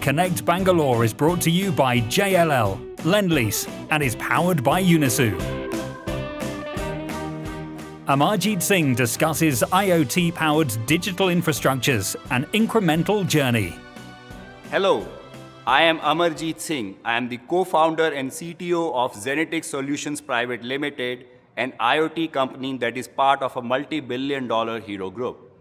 Connect Bangalore is brought to you by JLL, Lendlease, and is powered by Unisu. Amarjeet Singh discusses IoT-powered digital infrastructures, an incremental journey. Hello, I am Amarjeet Singh. I am the co-founder and CTO of Zenetics Solutions Private Limited, an IoT company that is part of a multi-billion-dollar hero group.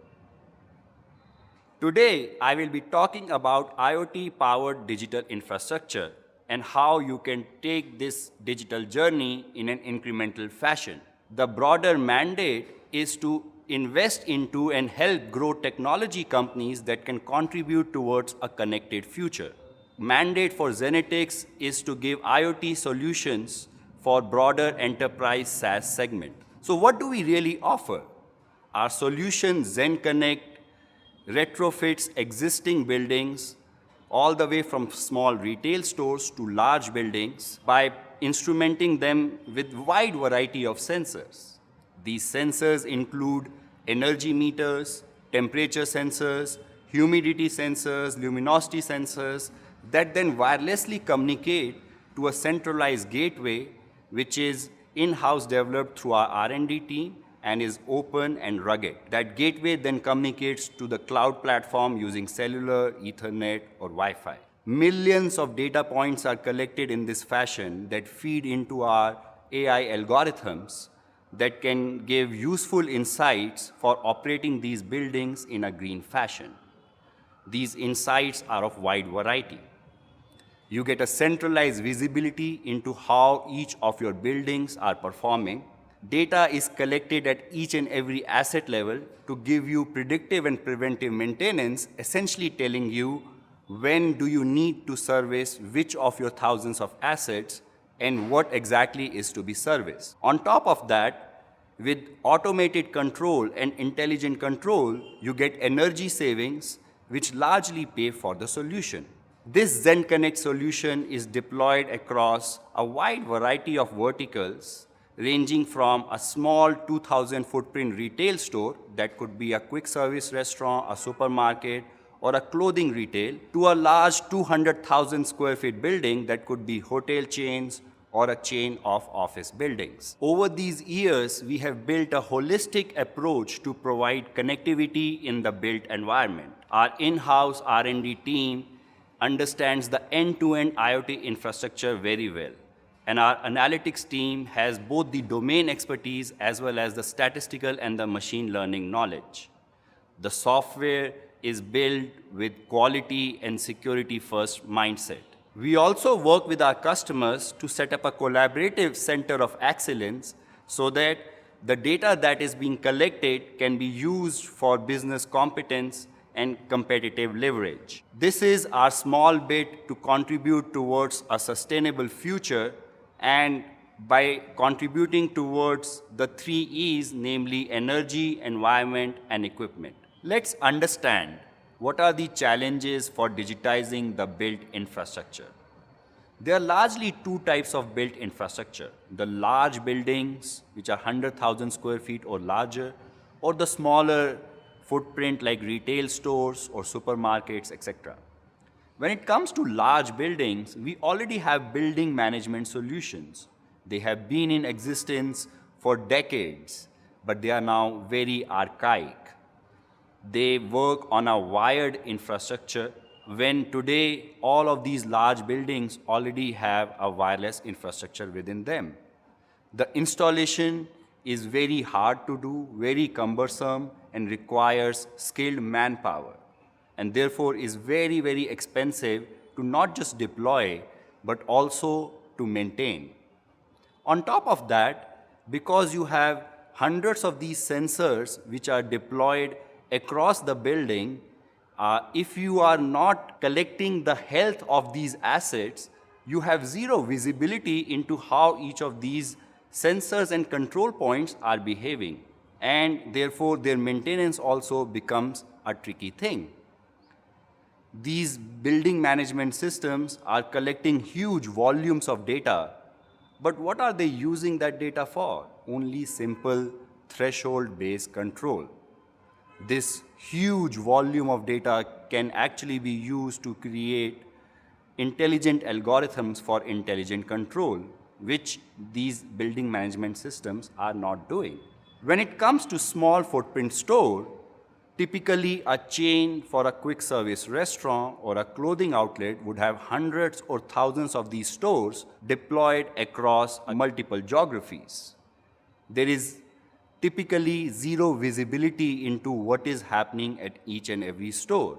Today, I will be talking about IoT-powered digital infrastructure and how you can take this digital journey in an incremental fashion. The broader mandate is to invest into and help grow technology companies that can contribute towards a connected future. Mandate for Zenetics is to give IoT solutions for broader enterprise SaaS segment. So what do we really offer? Our solution ZenConnect retrofits existing buildings all the way from small retail stores to large buildings by instrumenting them with wide variety of sensors. These sensors include energy meters, temperature sensors, humidity sensors, luminosity sensors that then wirelessly communicate to a centralized gateway which is in-house developed through our R&D team and is open and rugged. That gateway then communicates to the cloud platform using cellular, Ethernet, or Wi-Fi. Millions of data points are collected in this fashion that feed into our AI algorithms that can give useful insights for operating these buildings in a green fashion. These insights are of wide variety. You get a centralized visibility into how each of your buildings are performing. Data is collected at each and every asset level to give you predictive and preventive maintenance, essentially telling you when do you need to service which of your thousands of assets and what exactly is to be serviced. On top of that, with automated control and intelligent control, you get energy savings which largely pay for the solution. This ZenConnect solution is deployed across a wide variety of verticals ranging from a small 2,000 footprint retail store that could be a quick service restaurant, a supermarket, or a clothing retail, to a large 200,000 square feet building that could be hotel chains or a chain of office buildings. Over these years, we have built a holistic approach to provide connectivity in the built environment. Our in-house R&D team understands the end-to-end IoT infrastructure very well. And our analytics team has both the domain expertise as well as the statistical and the machine learning knowledge. The software is built with quality and security first mindset. We also work with our customers to set up a collaborative center of excellence so that the data that is being collected can be used for business competence and competitive leverage. This is our small bit to contribute towards a sustainable future and by contributing towards the 3 E's, namely energy, environment, and equipment. Let's understand what are the challenges for digitizing the built infrastructure. There are largely 2 types of built infrastructure: the large buildings, which are 100,000 square feet or larger, or the smaller footprint like retail stores or supermarkets, etc. When it comes to large buildings, we already have building management solutions. They have been in existence for decades, but they are now very archaic. They work on a wired infrastructure when today all of these large buildings already have a wireless infrastructure within them. The installation is very hard to do, very cumbersome, and requires skilled manpower, and therefore is very, very expensive to not just deploy, but also to maintain. On top of that, because you have hundreds of these sensors which are deployed across the building, if you are not collecting the health of these assets, you have zero visibility into how each of these sensors and control points are behaving, and therefore their maintenance also becomes a tricky thing. These building management systems are collecting huge volumes of data, but what are they using that data for? Only simple threshold-based control. This huge volume of data can actually be used to create intelligent algorithms for intelligent control, which these building management systems are not doing. When it comes to small footprint store, typically a chain for a quick service restaurant or a clothing outlet would have hundreds or thousands of these stores deployed across multiple geographies. There is typically zero visibility into what is happening at each and every store.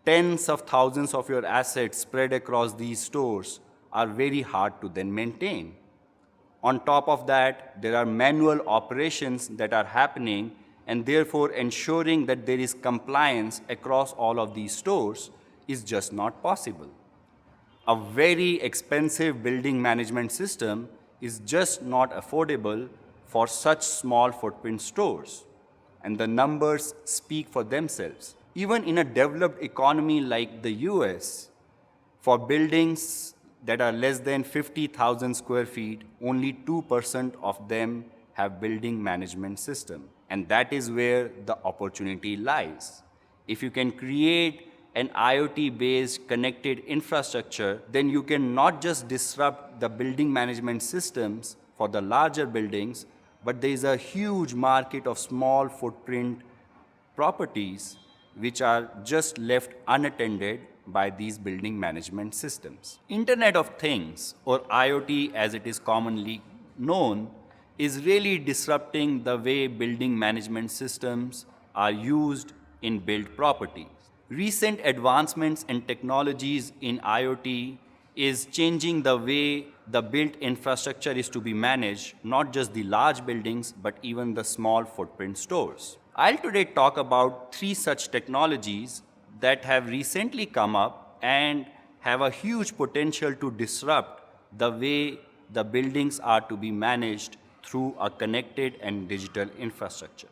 Tens of thousands of your assets spread across these stores are very hard to then maintain. On top of that, there are manual operations that are happening, and therefore ensuring that there is compliance across all of these stores is just not possible. A very expensive building management system is just not affordable for such small footprint stores, and the numbers speak for themselves. Even in a developed economy like the US, for buildings that are less than 50,000 square feet, only 2% of them have building management system. And that is where the opportunity lies. If you can create an IoT-based connected infrastructure, then you can not just disrupt the building management systems for the larger buildings, but there is a huge market of small footprint properties which are just left unattended by these building management systems. Internet of Things, or IoT as it is commonly known, is really disrupting the way building management systems are used in built properties. Recent advancements and technologies in IoT is changing the way the built infrastructure is to be managed, not just the large buildings, but even the small footprint stores. I'll today talk about 3 such technologies that have recently come up and have a huge potential to disrupt the way the buildings are to be managed through a connected and digital infrastructure.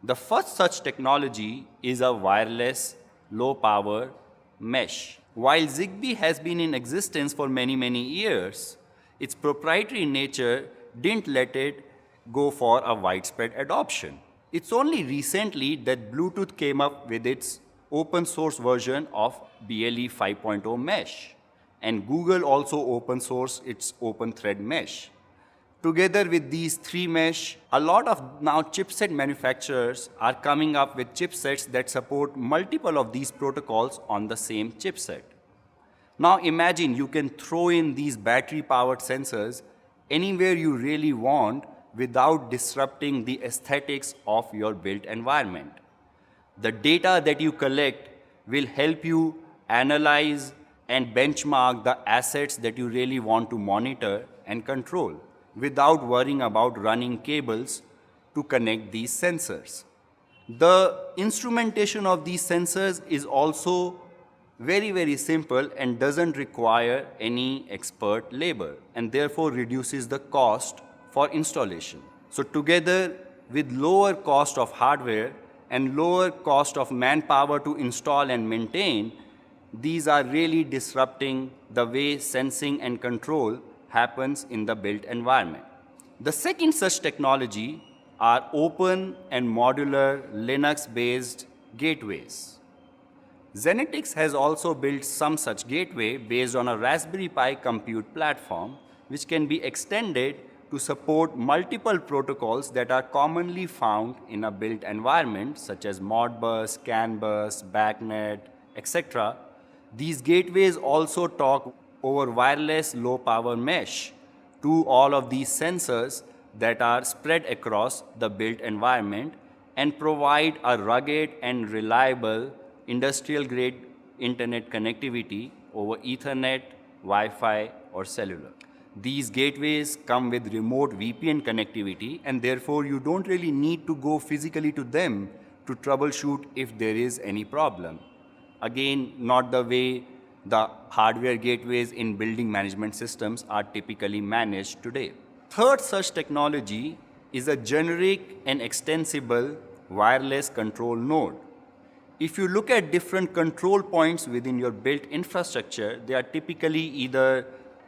The first such technology is a wireless, low-power mesh. While Zigbee has been in existence for many years, its proprietary nature didn't let it go for a widespread adoption. It's only recently that Bluetooth came up with its open source version of BLE 5.0 mesh, and Google also open sourced its Open Thread mesh. Together with these 3 mesh, a lot of now chipset manufacturers are coming up with chipsets that support multiple of these protocols on the same chipset. Now imagine you can throw in these battery-powered sensors anywhere you really want without disrupting the aesthetics of your built environment. The data that you collect will help you analyze and benchmark the assets that you really want to monitor and control without worrying about running cables to connect these sensors. The instrumentation of these sensors is also very simple and doesn't require any expert labor, and therefore reduces the cost for installation. So together with lower cost of hardware and lower cost of manpower to install and maintain, these are really disrupting the way sensing and control happens in the built environment. The second such technology are open and modular Linux-based gateways. Zenetix has also built some such gateway based on a Raspberry Pi compute platform, which can be extended to support multiple protocols that are commonly found in a built environment, such as Modbus, CAN bus, BACnet, etc. These gateways also talk over wireless low-power mesh to all of these sensors that are spread across the built environment and provide a rugged and reliable industrial-grade internet connectivity over Ethernet, Wi-Fi, or cellular. These gateways come with remote VPN connectivity, and therefore you don't really need to go physically to them to troubleshoot if there is any problem. Again, not the way the hardware gateways in building management systems are typically managed today. Third such technology is a generic and extensible wireless control node. If you look at different control points within your built infrastructure, they are typically either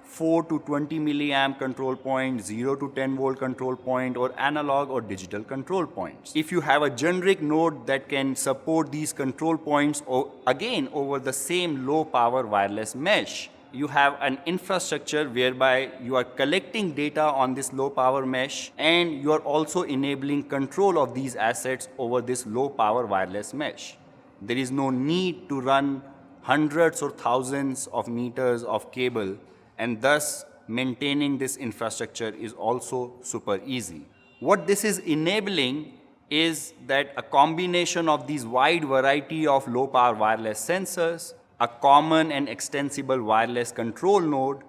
4 to 20 milliamp control point, 0 to 10 volt control point, or analog or digital control points. If you have a generic node that can support these control points, again over the same low power wireless mesh, you have an infrastructure whereby you are collecting data on this low power mesh, and you are also enabling control of these assets over this low power wireless mesh. There is no need to run hundreds or thousands of meters of cable, and thus maintaining this infrastructure is also super easy. What this is enabling is that a combination of these wide variety of low power wireless sensors, a common and extensible wireless control node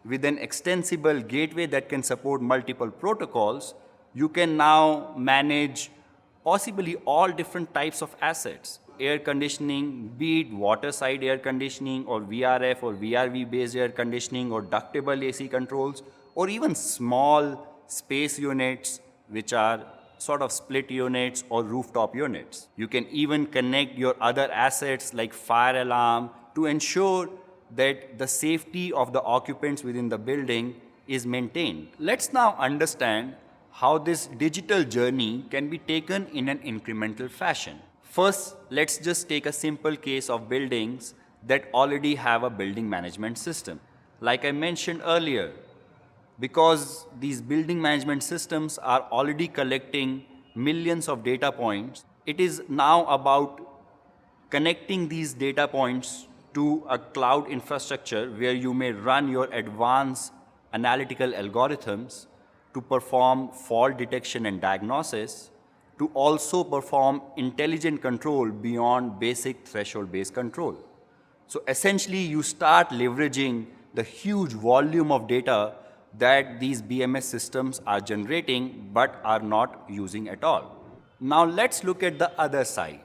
with an extensible gateway that can support multiple protocols, you can now manage possibly all different types of assets. Air conditioning, be it water side air conditioning or VRF or VRV based air conditioning or ductable AC controls, or even small space units which are sort of split units or rooftop units. You can even connect your other assets like fire alarm to ensure that the safety of the occupants within the building is maintained. Let's now understand how this digital journey can be taken in an incremental fashion. First, let's just take a simple case of buildings that already have a building management system. Like I mentioned earlier, because these building management systems are already collecting millions of data points, it is now about connecting these data points to a cloud infrastructure where you may run your advanced analytical algorithms to perform fault detection and diagnosis, to also perform intelligent control beyond basic threshold-based control. So essentially, you start leveraging the huge volume of data that these BMS systems are generating but are not using at all. Now let's look at the other side,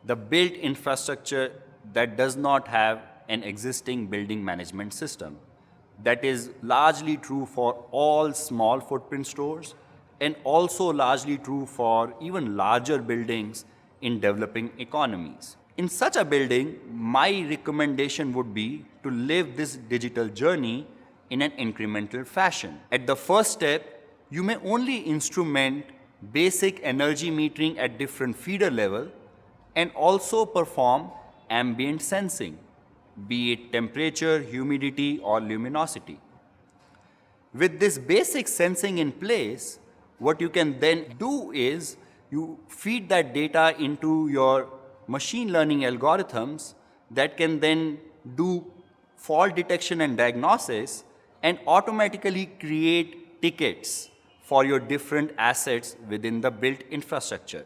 the built infrastructure that does not have an existing building management system. That is largely true for all small footprint stores, and also largely true for even larger buildings in developing economies. In such a building, my recommendation would be to live this digital journey in an incremental fashion. At the first step, you may only instrument basic energy metering at different feeder level and also perform ambient sensing, be it temperature, humidity, or luminosity. With this basic sensing in place, what you can then do is you feed that data into your machine learning algorithms that can then do fault detection and diagnosis and automatically create tickets for your different assets within the built infrastructure,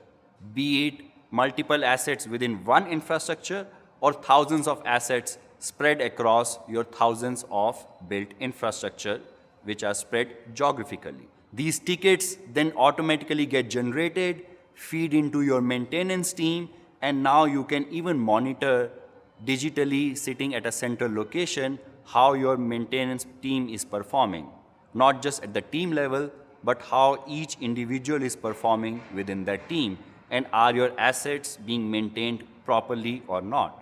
be it multiple assets within one infrastructure or thousands of assets spread across your thousands of built infrastructure which are spread geographically. These tickets then automatically get generated, feed into your maintenance team, and now you can even monitor digitally sitting at a central location how your maintenance team is performing, not just at the team level, but how each individual is performing within that team, and are your assets being maintained properly or not.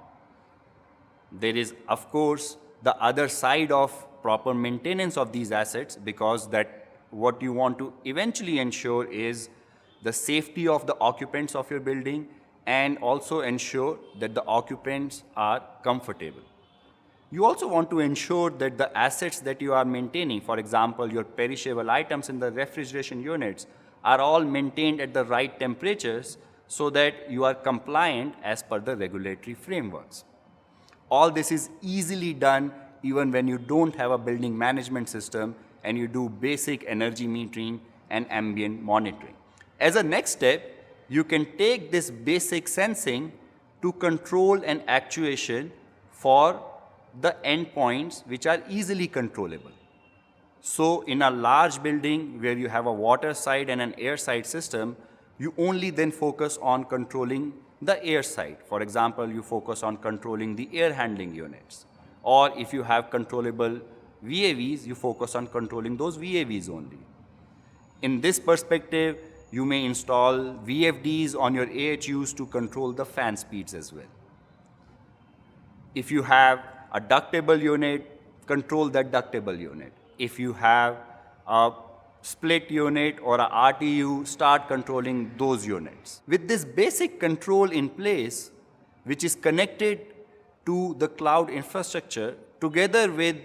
There is, of course, the other side of proper maintenance of these assets, because that what you want to eventually ensure is the safety of the occupants of your building and also ensure that the occupants are comfortable. You also want to ensure that the assets that you are maintaining, for example, your perishable items in the refrigeration units, are all maintained at the right temperatures so that you are compliant as per the regulatory frameworks. All this is easily done even when you don't have a building management system and you do basic energy metering and ambient monitoring. As a next step, you can take this basic sensing to control and actuation for the endpoints which are easily controllable. So in a large building where you have a water side and an air side system, you only then focus on controlling the air side. For example, you focus on controlling the air handling units. Or if you have controllable VAVs, you focus on controlling those VAVs only. In this perspective, you may install VFDs on your AHUs to control the fan speeds as well. If you have a ductable unit control the ductable unit. If you have a split unit or a RTU, start controlling those units. With this basic control in place, which is connected to the cloud infrastructure, together with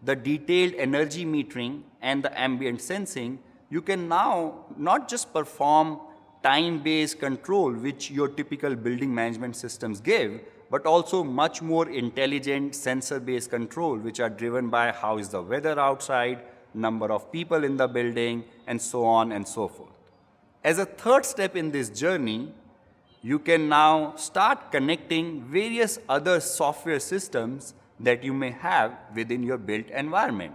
the detailed energy metering and the ambient sensing, you can now not just perform time-based control, which your typical building management systems give, but also much more intelligent sensor-based control, which are driven by how is the weather outside, number of people in the building, and so on and so forth. As a third step in this journey, you can now start connecting various other software systems that you may have within your built environment.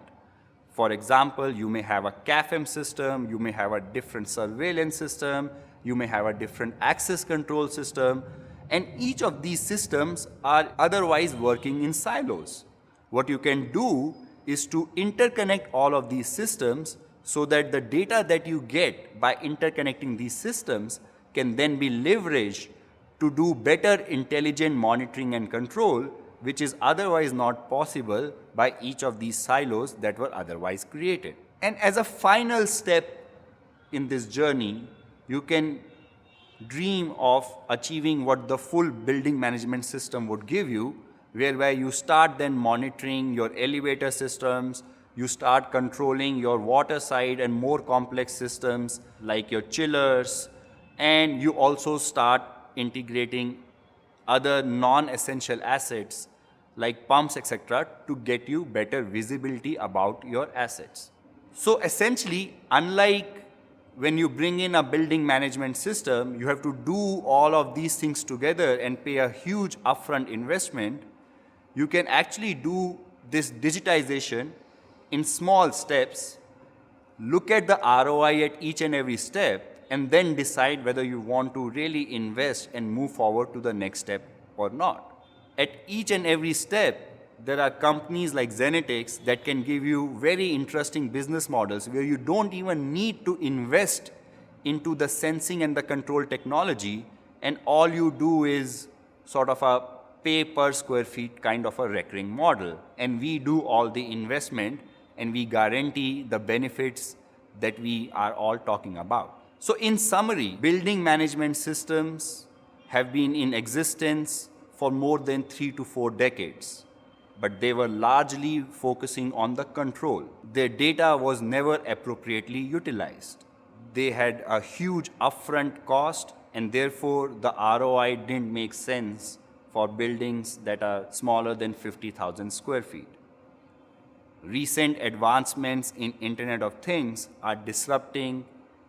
For example, you may have a CAFM system, you may have a different surveillance system, you may have a different access control system, and each of these systems are otherwise working in silos. What you can do is to interconnect all of these systems so that the data that you get by interconnecting these systems can then be leveraged to do better intelligent monitoring and control, which is otherwise not possible by each of these silos that were otherwise created. And as a final step in this journey, you can dream of achieving what the full building management system would give you, whereby you start then monitoring your elevator systems, you start controlling your water side and more complex systems like your chillers, and you also start integrating other non-essential assets like pumps, etc., to get you better visibility about your assets. So essentially, unlike when you bring in a building management system, you have to do all of these things together and pay a huge upfront investment. You can actually do this digitization in small steps, look at the ROI at each and every step, and then decide whether you want to really invest and move forward to the next step or not. At each and every step, there are companies like Zenetics that can give you very interesting business models where you don't even need to invest into the sensing and the control technology, and all you do is sort of a pay per square feet kind of a recurring model. And we do all the investment and we guarantee the benefits that we are all talking about. So in summary, building management systems have been in existence for more than 3 to 4 decades, but they were largely focusing on the control. Their data was never appropriately utilized. They had a huge upfront cost, and therefore the ROI didn't make sense for buildings that are smaller than 50,000 square feet. Recent advancements in Internet of Things are disrupting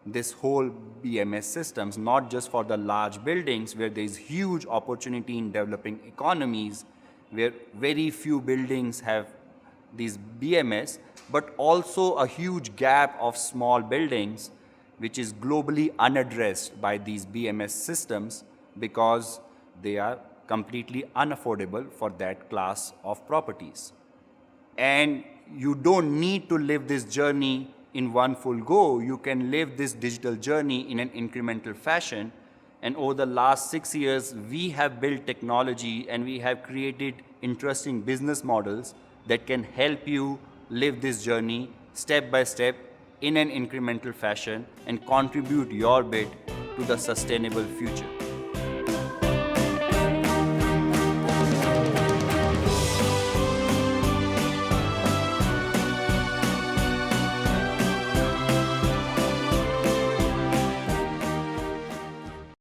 this whole BMS systems, not just for the large buildings where there is huge opportunity in developing economies, where very few buildings have these BMS, but also a huge gap of small buildings which is globally unaddressed by these BMS systems because they are completely unaffordable for that class of properties. And you don't need to live this journey in one full go. You can live this digital journey in an incremental fashion. And over the last 6 years, we have built technology and we have created interesting business models that can help you live this journey step by step in an incremental fashion and contribute your bit to the sustainable future.